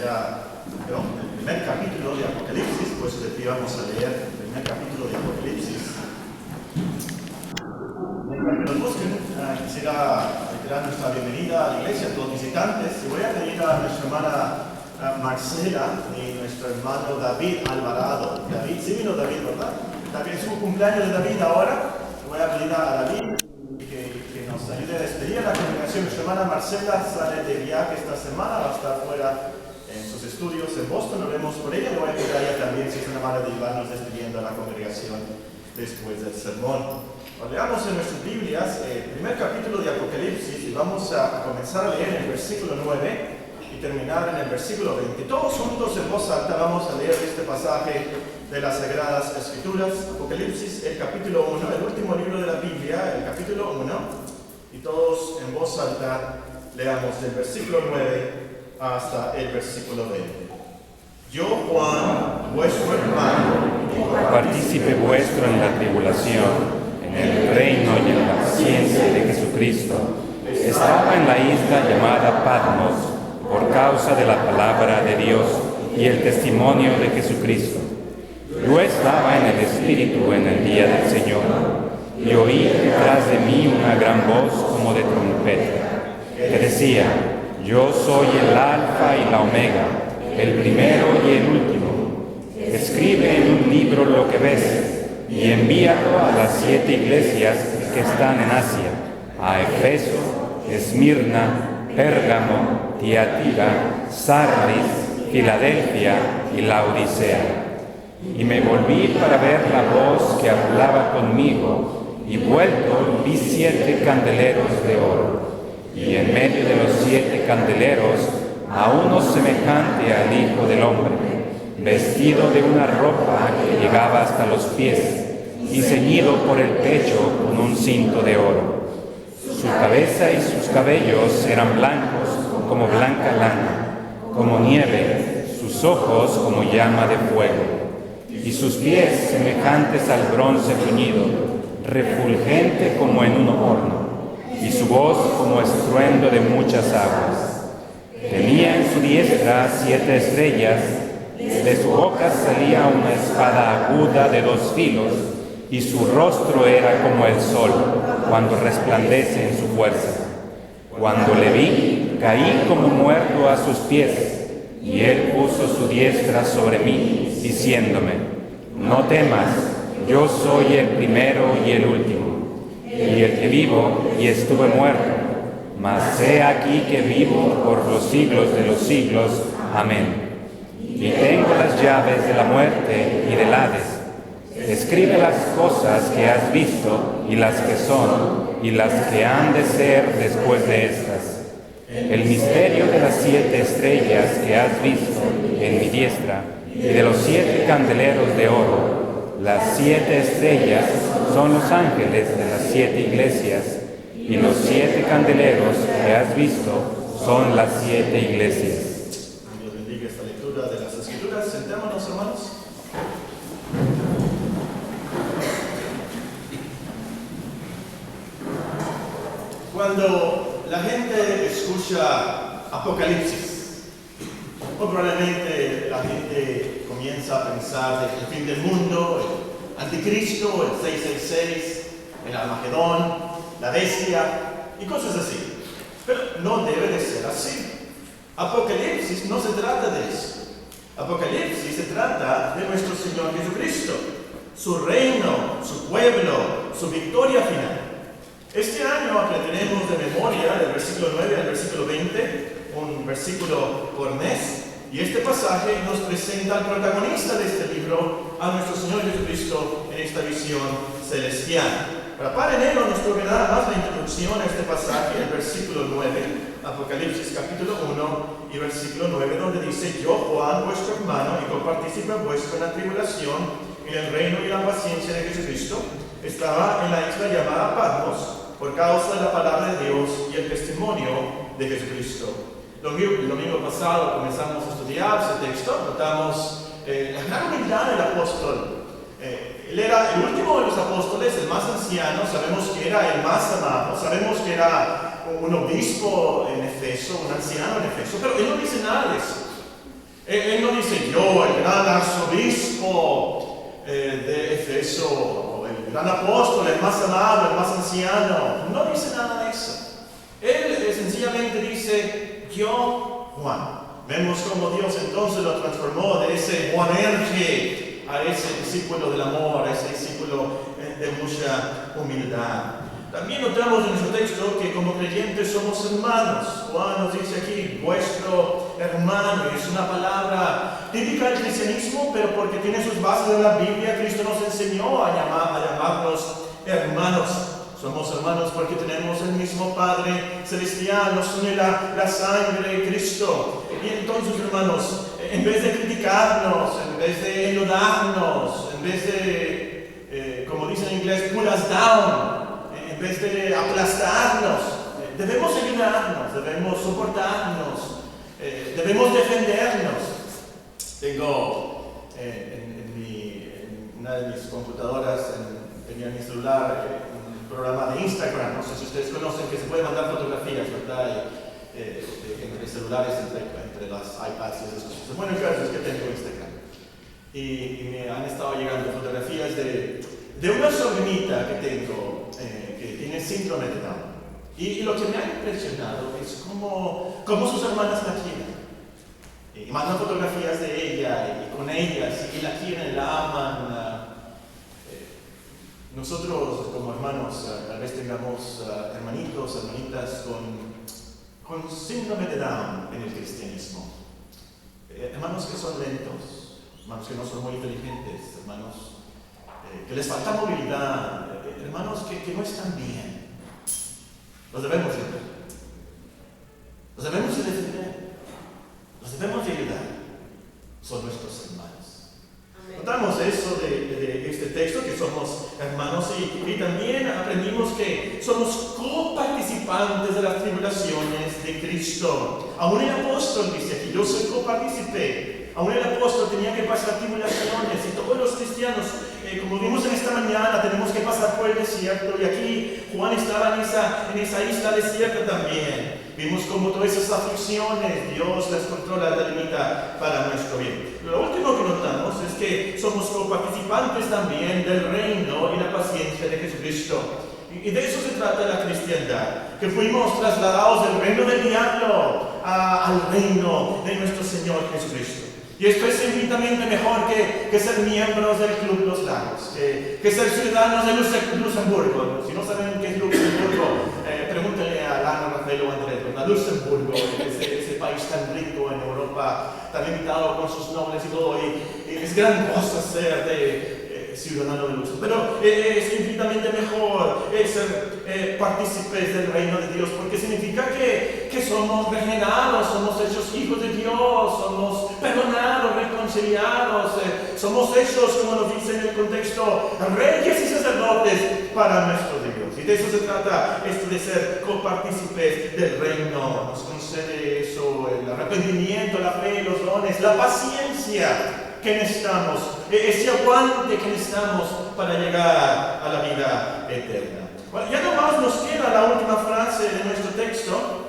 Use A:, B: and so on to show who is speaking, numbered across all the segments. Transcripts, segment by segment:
A: el primer capítulo de Apocalipsis, pues de aquí vamos a leer el primer capítulo de Apocalipsis. Mientras nos busquen, quisiera reiterar nuestra bienvenida a la iglesia, a todos los visitantes, y voy a pedir a nuestra hermana Marcela y nuestro hermano David Alvarado. David, sí vino David, ¿verdad? También es un cumpleaños de David ahora. Voy a pedir a David que nos ayude a despedir a la congregación. Nuestra hermana Marcela sale de viaje esta semana, va a estar fuera en sus estudios en Boston. Nos vemos por ella. Le voy a pedir a ella también, si es una mala de llevarnos despidiendo a la congregación después del sermón. Leamos en nuestras Biblias el primer capítulo de Apocalipsis y vamos a comenzar a leer en el versículo 9 y terminar en el versículo 20. Todos juntos en voz alta vamos a leer este pasaje de las Sagradas Escrituras, Apocalipsis, el capítulo 1, el último libro de la Biblia, el capítulo 1, y todos en voz alta leamos del versículo 9 hasta el versículo 20. Yo, Juan, vuestro hermano,
B: partícipe vuestro en la tribulación, en el reino y en la paciencia de Jesucristo, estaba en la isla llamada Patmos por causa de la palabra de Dios y el testimonio de Jesucristo. Yo estaba en el Espíritu en el día del Señor, y oí detrás de mí una gran voz como de trompeta, que decía: Yo soy el Alfa y la Omega, el primero y el último. Escribe en un libro lo que ves, y envíalo a las 7 iglesias que están en Asia, a Efeso, Esmirna, Pérgamo, Tiatira, Sardis, Filadelfia y Laodicea. Y me volví para ver la voz que hablaba conmigo, y vuelto vi 7 candeleros de oro, y en medio de los 7 candeleros a uno semejante al Hijo del Hombre, vestido de una ropa que llegaba hasta los pies, y ceñido por el pecho con un cinto de oro. Su cabeza y sus cabellos eran blancos como blanca lana, como nieve, sus ojos como llama de fuego, y sus pies semejantes al bronce puñido, refulgente como en un horno, y su voz como estruendo de muchas aguas. Tenía en su diestra 7 estrellas, de su boca salía una espada aguda de 2 filos, y su rostro era como el sol, cuando resplandece en su fuerza. Cuando le vi, caí como muerto a sus pies, y él puso su diestra sobre mí, diciéndome: No temas, yo soy el primero y el último, y el que vivo y estuve muerto, mas he aquí que vivo por los siglos de los siglos. Amén. Y tengo las llaves de la muerte y del Hades. Escribe las cosas que has visto, y las que son, y las que han de ser después de estas. El misterio de las 7 estrellas que has visto en mi diestra, y de los 7 candeleros de oro. Las 7 estrellas son los ángeles de las 7 iglesias, y los 7 candeleros que has visto son las 7 iglesias.
A: Dios bendiga esta lectura de las Escrituras. Sentémonos, hermanos. Cuando la gente escucha Apocalipsis, probablemente la gente comienza a pensar de el fin del mundo, el anticristo, el 666, el Armagedón, la bestia y cosas así. Pero no debe de ser así. Apocalipsis no se trata de eso. Apocalipsis se trata de nuestro Señor Jesucristo, su reino, su pueblo, su victoria final. Este año aprenderemos de memoria del versículo 9 al versículo 20, un versículo por mes, y este pasaje nos presenta al protagonista de este libro, a nuestro Señor Jesucristo, en esta visión celestial. Para en él nos toca nada más la introducción a este pasaje, el versículo 9, Apocalipsis capítulo 1 y versículo 9, donde dice: Yo, Juan, vuestro hermano y copartícipe vuestro en la tribulación, en el reino y la paciencia de Jesucristo, estaba en la isla llamada Patmos, por causa de la palabra de Dios y el testimonio de Jesucristo. El domingo pasado comenzamos a estudiar ese texto, notamos la gran humildad del apóstol. Él era el último de los apóstoles, el más anciano, sabemos que era el más amado, sabemos que era un obispo en Efeso, un anciano en Efeso, pero él no dice nada de eso. Él no dice yo, el gran arzobispo de Efeso, o el gran apóstol, el más amado, el más anciano. No dice nada de eso. Él sencillamente dice yo, Juan. Vemos cómo Dios entonces lo transformó de ese Juanerge a ese discípulo del amor, a ese discípulo de mucha humildad. También notamos en nuestro texto que como creyentes somos hermanos. Juan nos dice aquí, vuestro hermano. Es una palabra típica del cristianismo, pero porque tiene sus bases en la Biblia, Cristo nos enseñó a llamarnos hermanos. Somos hermanos porque tenemos el mismo Padre Celestial, nos une la sangre de Cristo. Y entonces, hermanos, en vez de criticarnos, en vez de enlodarnos, en vez de, como dicen en inglés, pull us down, en vez de aplastarnos, debemos ayudarnos, debemos soportarnos, debemos defendernos. Tengo en una de mis computadoras, tenía en mi celular, programa de Instagram, no sé si ustedes conocen, que se puede mandar fotografías, ¿verdad? Entre celulares, entre las iPads y esas cosas. Bueno, el caso es que tengo Instagram. Y me han estado llegando fotografías de una sobrinita que tengo, que tiene síndrome de Down. Y lo que me ha impresionado es cómo sus hermanas la quieren. Y mandan fotografías de ella y con ellas, y la quieren, la aman. Nosotros como hermanos tal vez tengamos hermanitos, hermanitas con síndrome de Down en el cristianismo. Hermanos que son lentos, hermanos que no son muy inteligentes, hermanos que les falta movilidad, hermanos que no están bien. Los debemos ayudar. Los debemos defender. Los debemos ayudar. Son nuestros hermanos. Notamos eso de este texto, que somos hermanos, y también aprendimos que somos coparticipantes de las tribulaciones de Cristo. Aún el apóstol dice aquí, yo soy copartícipe. Aún el apóstol tenía que pasar tribulaciones, y todos los cristianos, como vimos en esta mañana, tenemos que pasar por el desierto, y aquí Juan estaba en esa isla desierta también. Vimos como todas esas aflicciones Dios las controla, las limita para nuestro bien. Lo último que notamos es que somos coparticipantes también del reino y la paciencia de Jesucristo. Y de eso se trata la cristiandad, que fuimos trasladados del reino del diablo al reino de nuestro Señor Jesucristo. Y esto es infinitamente mejor que ser miembros del Club Los Lagos, que ser ciudadanos de Luxemburgo. Si no saben qué es Luxemburgo, pregúntenle a Lana, Rafael o Andrés. Luxemburgo, ese país tan rico en Europa, tan limitado con sus nobles y todo, y es gran cosa ser ciudadano de Luxemburgo. Pero es infinitamente mejor ser partícipes del reino de Dios, porque significa que somos regenerados, somos hechos hijos de Dios, somos perdonados, reconciliados, somos hechos, como nos dice en el contexto, reyes y sacerdotes para nuestro Dios. Y de eso se trata esto de ser copartícipes del reino. Nos concede eso, el arrepentimiento, la fe, los dones, la paciencia que necesitamos, ese aguante que necesitamos para llegar a la vida eterna. Bueno, ya nomás nos queda la última frase de nuestro texto,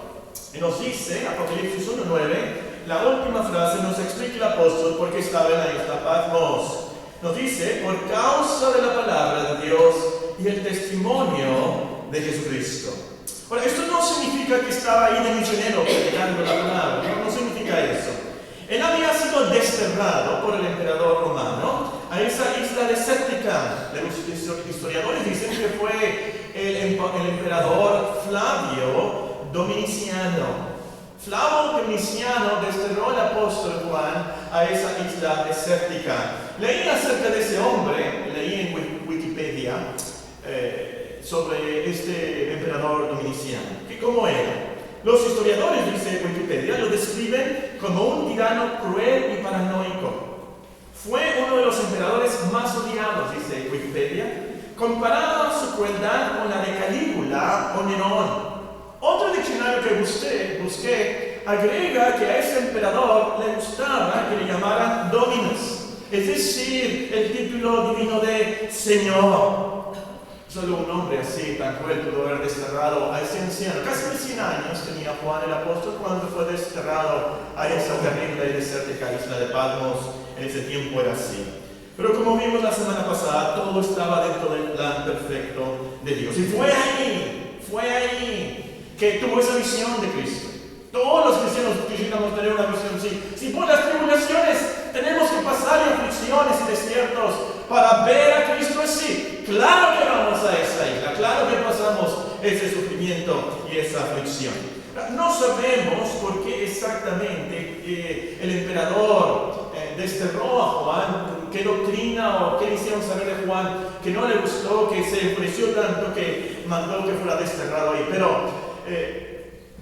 A: y nos dice, Apocalipsis 1:9, la última frase nos explica el apóstol por qué estaba en la isla Patmos. Nos dice, por causa de la palabra de Dios y el testimonio de Jesucristo. Ahora, esto no significa que estaba ahí de misionero predicando la palabra, no significa eso. Él había sido desterrado por el emperador romano a esa isla desértica. Los historiadores dicen que fue el emperador Flavio Dominiciano. Flavio Dominiciano desterró al apóstol Juan a esa isla desértica. Leí acerca de ese hombre, leí en Wikipedia sobre este emperador Dominiciano. ¿Cómo era? Los historiadores, dice Wikipedia, lo describen como un tirano cruel y paranoico. Fue uno de los emperadores más odiados, dice Wikipedia, comparado a su crueldad con la de Calígula o Nerón. Otro diccionario que busqué agrega que a ese emperador le gustaba que le llamaran Dominus, es decir, el título divino de Señor. Solo un hombre así, tan cruel, pudo haber desterrado a ese anciano. Casi de 100 años tenía Juan el apóstol cuando fue desterrado a esa terrible y desértica isla de Patmos. En ese tiempo era así. Pero como vimos la semana pasada, todo estaba dentro del plan perfecto de Dios. Y fue ahí que tuvo esa visión de Cristo. Todos los cristianos quisiéramos tener una visión así. Si por las tribulaciones tenemos que pasar aflicciones y desiertos para ver a Cristo así, claro que vamos a esa isla, claro que pasamos ese sufrimiento y esa aflicción. No sabemos por qué exactamente el emperador desterró a Juan, qué doctrina o qué le hicieron saber de Juan, que no le gustó, que se enfureció tanto que mandó que fuera desterrado ahí. Pero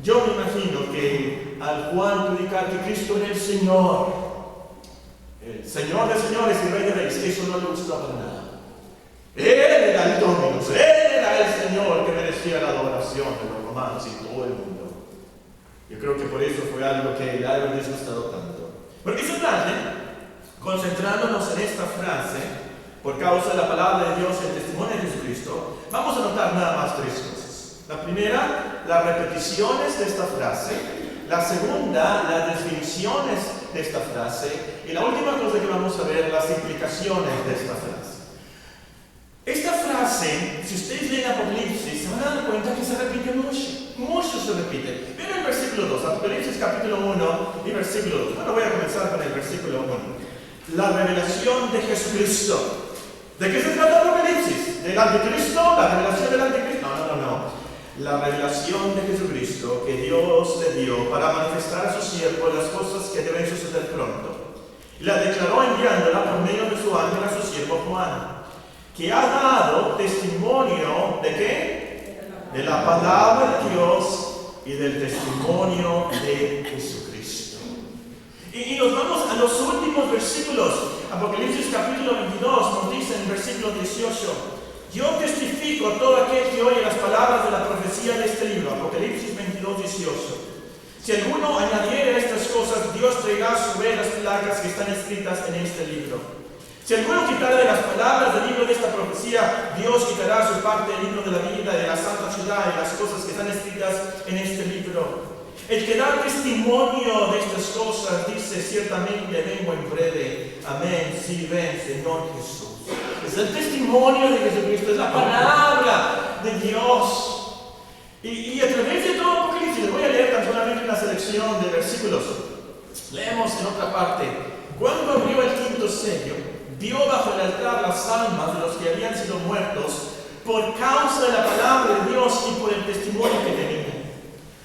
A: yo me imagino que al Juan predicar que Cristo era el Señor de señores y Rey de reyes, eso no le gustó para nada. Él era el Dominus, Él era el Señor que merecía la adoración de los romanos y todo el mundo. Yo creo que por eso fue algo que le ha disgustado tanto. Porque esta tarde, concentrándonos en esta frase, por causa de la palabra de Dios y el testimonio de Jesucristo, vamos a notar nada más 3 cosas. La primera, las repeticiones de esta frase. La segunda, las definiciones de esta frase. Y la última cosa que vamos a ver, las implicaciones de esta frase. Esta frase, si ustedes leen Apocalipsis, se van a dar cuenta que se repite mucho se repite. Ven el versículo 2, Apocalipsis capítulo 1 y versículo 2. Bueno, voy a comenzar con el versículo 1. La revelación de Jesucristo. ¿De qué se trata Apocalipsis? ¿Del anticristo? ¿La revelación del anticristo? No. La revelación de Jesucristo que Dios le dio para manifestar a su siervo las cosas que deben suceder pronto. La declaró enviándola por medio de su ángel a su siervo Juan, que ha dado testimonio ¿de qué? De la palabra de Dios y del testimonio de Jesucristo. Y nos vamos a los últimos versículos. Apocalipsis capítulo 22 nos dice en el versículo 18: yo testifico a todo aquel que oye las palabras de la profecía de este libro. Apocalipsis 22, 18. Si alguno añadiere a estas cosas, Dios traerá sobre las placas que están escritas en este libro. Si alguno quitare de las palabras del libro de esta profecía, Dios quitará su parte del libro de la vida de la santa ciudad y las cosas que están escritas en este libro. El que da testimonio de estas cosas dice: ciertamente vengo en breve. Amén. Sí, ven, Señor Jesús. Es el testimonio de Jesucristo, es la palabra de Dios. Y a través de todo Apocalipsis, les voy a leer tan solamente una selección de versículos. Leemos en otra parte: cuando abrió el quinto sello, vio bajo el altar las almas de los que habían sido muertos por causa de la palabra de Dios y por el testimonio que tenían.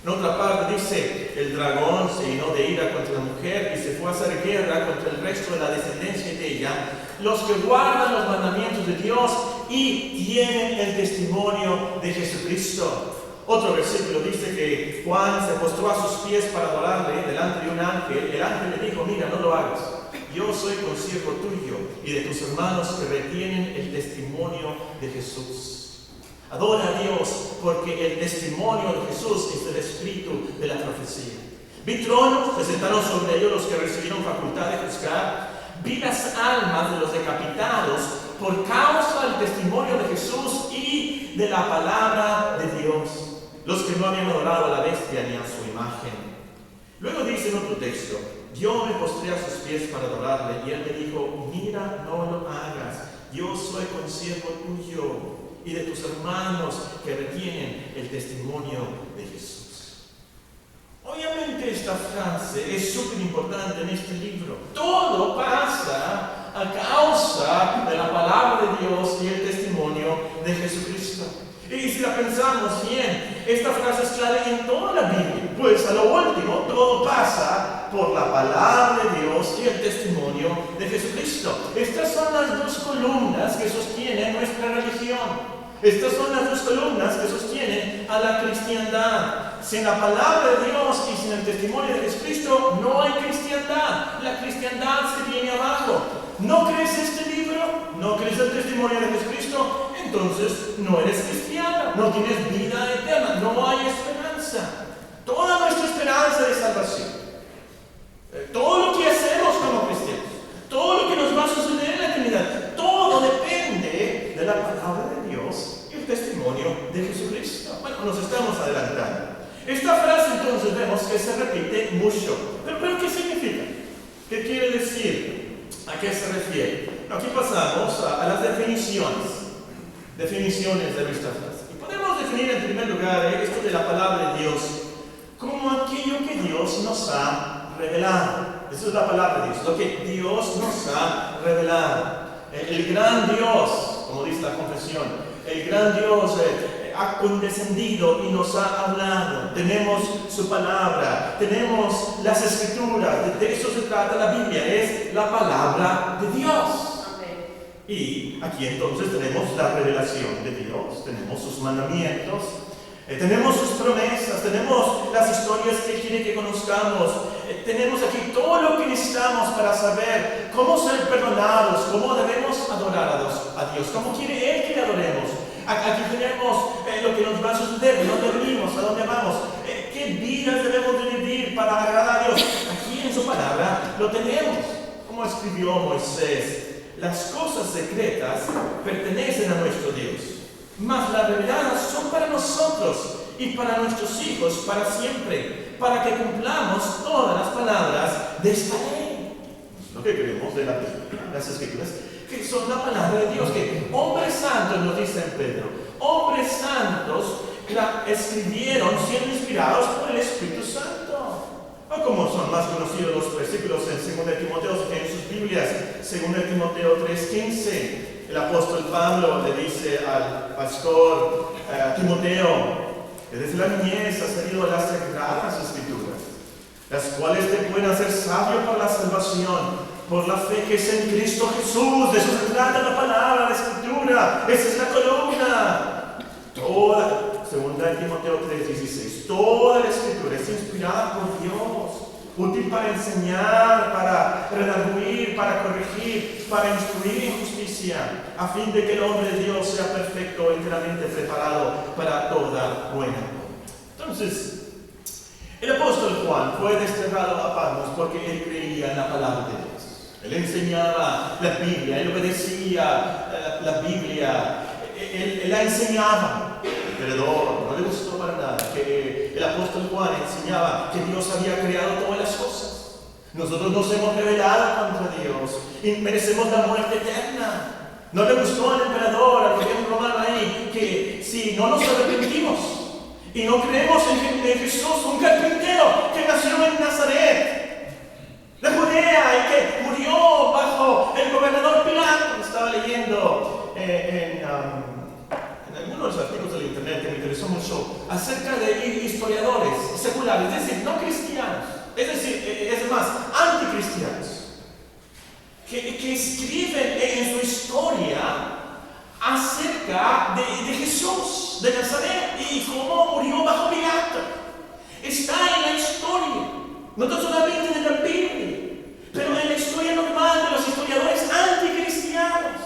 A: En otra parte dice: el dragón se llenó de ira contra la mujer y se fue a hacer guerra contra el resto de la descendencia de ella, los que guardan los mandamientos de Dios y tienen el testimonio de Jesucristo. Otro versículo dice que Juan se postró a sus pies para adorarle delante de un ángel. El ángel le dijo: mira, no lo hagas. Yo soy consiervo tuyo y de tus hermanos que retienen el testimonio de Jesús. Adora a Dios, porque el testimonio de Jesús es el espíritu de la profecía. Vi tronos, se sentaron sobre ellos los que recibieron facultad de juzgar. Vi las almas de los decapitados por causa del testimonio de Jesús y de la palabra de Dios, los que no habían adorado a la bestia ni a su imagen. Luego dice en otro texto: yo me postré a sus pies para adorarle, y él me dijo: mira, no lo hagas. Yo soy consiervo tuyo y de tus hermanos que retienen el testimonio de Jesús. Obviamente esta frase es súper importante en este libro. Todo pasa a causa de la palabra de Dios y el testimonio de Jesucristo. Y si la pensamos bien, esta frase es clave en toda la Biblia, pues a lo último todo pasa por la palabra de Dios y el testimonio de Jesucristo. Estas son las dos columnas que sostienen nuestra religión. Estas son las dos columnas que sostienen a la cristiandad. Sin la palabra de Dios y sin el testimonio de Jesucristo no hay cristiandad. La cristiandad se viene abajo. ¿No crees este libro? ¿No crees el testimonio de Jesucristo? Entonces no eres cristiano, no tienes vida eterna, no hay esperanza. Toda nuestra esperanza de salvación, todo lo que hacemos como cristianos, todo lo que nos va a suceder en la eternidad, todo depende de la palabra de Dios y el definiciones de nuestra frase. Y podemos definir en primer lugar esto de la palabra de Dios como aquello que Dios nos ha revelado. Esa es la palabra de Dios, lo que Dios nos ha revelado. El gran Dios, como dice la confesión, el gran Dios ha condescendido y nos ha hablado. Tenemos su palabra, tenemos las escrituras, de eso se trata la Biblia, es la palabra de Dios. Y aquí entonces tenemos la revelación de Dios, tenemos sus mandamientos, tenemos sus promesas, tenemos las historias que Él quiere que conozcamos, tenemos aquí todo lo que necesitamos para saber cómo ser perdonados, cómo debemos adorar a Dios, cómo quiere Él que le adoremos. Aquí tenemos lo que nos va a suceder, de dónde venimos, a dónde vamos, qué vidas debemos de vivir para agradar a Dios. Aquí en su palabra lo tenemos, como escribió Moisés. Las cosas secretas pertenecen a nuestro Dios, mas las reveladas son para nosotros y para nuestros hijos para siempre, para que cumplamos todas las palabras de esta ley. Lo que creemos de las escrituras, que son la palabra de Dios, que hombres santos, nos dice en Pedro, hombres santos la escribieron siendo inspirados por el Espíritu Santo. O como son más conocidos los versículos en 2 Timoteo, que en sus Biblias, 2 Timoteo 3:15, el apóstol Pablo le dice al pastor Timoteo, que desde la niñez has tenido las sagradas escrituras, las cuales te pueden hacer sabio para la salvación, por la fe que es en Cristo Jesús. De eso se trata la palabra, la escritura, esa es la columna. Toda, 2 Timoteo 3:16, toda la escritura es inspirada por Dios, útil para enseñar, para redarguir, para corregir, para instruir en justicia, a fin de que el hombre de Dios sea perfecto, enteramente preparado para toda buena obra. Entonces, el apóstol Juan fue desterrado a Patmos porque él creía en la palabra de Dios. Él enseñaba la Biblia, él obedecía la Biblia, él la enseñaba. El emperador no le gustó para nada que el apóstol Juan enseñaba que Dios había creado todas las cosas. Nosotros nos hemos rebelado contra Dios y merecemos la muerte eterna. No le gustó al emperador, al gobierno romano ahí, que si no nos arrepentimos y no creemos en Jesús, un carpintero que nació en Nazaret, de Judea, y que murió bajo el gobernador Pilato. Estaba leyendo en algunos de los artículos del internet que me interesó mucho acerca de historiadores seculares, es decir, no cristianos, es decir, es más, anticristianos, que escriben en su historia acerca de Jesús de Nazaret y cómo murió bajo Pilato. Está en la historia, no solamente en la Biblia, pero en la historia normal de los historiadores anticristianos.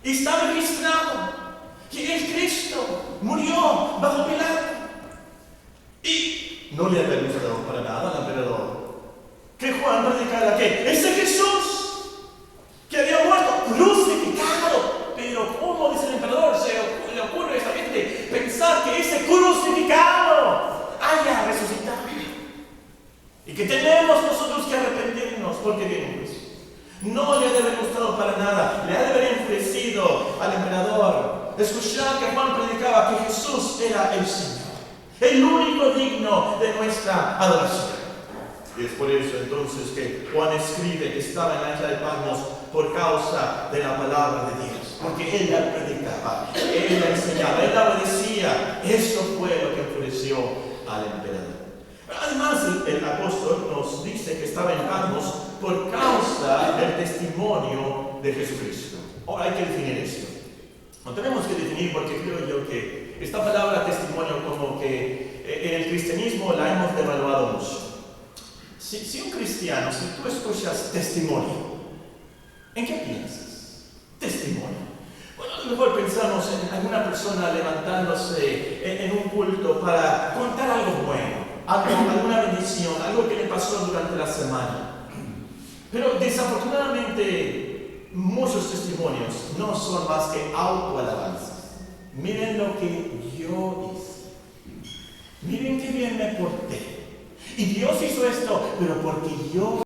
A: Está registrado que el Cristo murió bajo Pilato. Y no le había gustado para nada al emperador que Juan predicara que ese Jesús que había muerto crucificado. Pero ¿cómo, dice el emperador, se le ocurre a esta gente pensar que ese crucificado haya resucitado? Y que tenemos nosotros que arrepentirnos porque viene Jesús. No le ha de haber gustado para nada, le ha de haber enfurecido al emperador escuchar que Juan predicaba que Jesús era el Señor, el único digno de nuestra adoración. Y es por eso entonces que Juan escribe que estaba en la isla de Patmos por causa de la palabra de Dios, porque él la predicaba, él la enseñaba, él la obedecía. Eso fue lo que enfureció al emperador. Además, el apóstol nos dice que estaba en Patmos por causa del testimonio de Jesucristo. Ahora hay que definir eso. No tenemos que definir porque creo yo que esta palabra testimonio como que en el cristianismo la hemos devaluado mucho. Si un cristiano, si tú escuchas testimonio, ¿en qué piensas? Testimonio. Bueno, a lo mejor pensamos en alguna persona levantándose en un culto para contar algo bueno, alguna bendición, algo que le pasó durante la semana. Pero desafortunadamente muchos testimonios no son más que autoalabanzas. Miren lo que yo hice. Miren qué bien me porté. Y Dios hizo esto, pero porque yo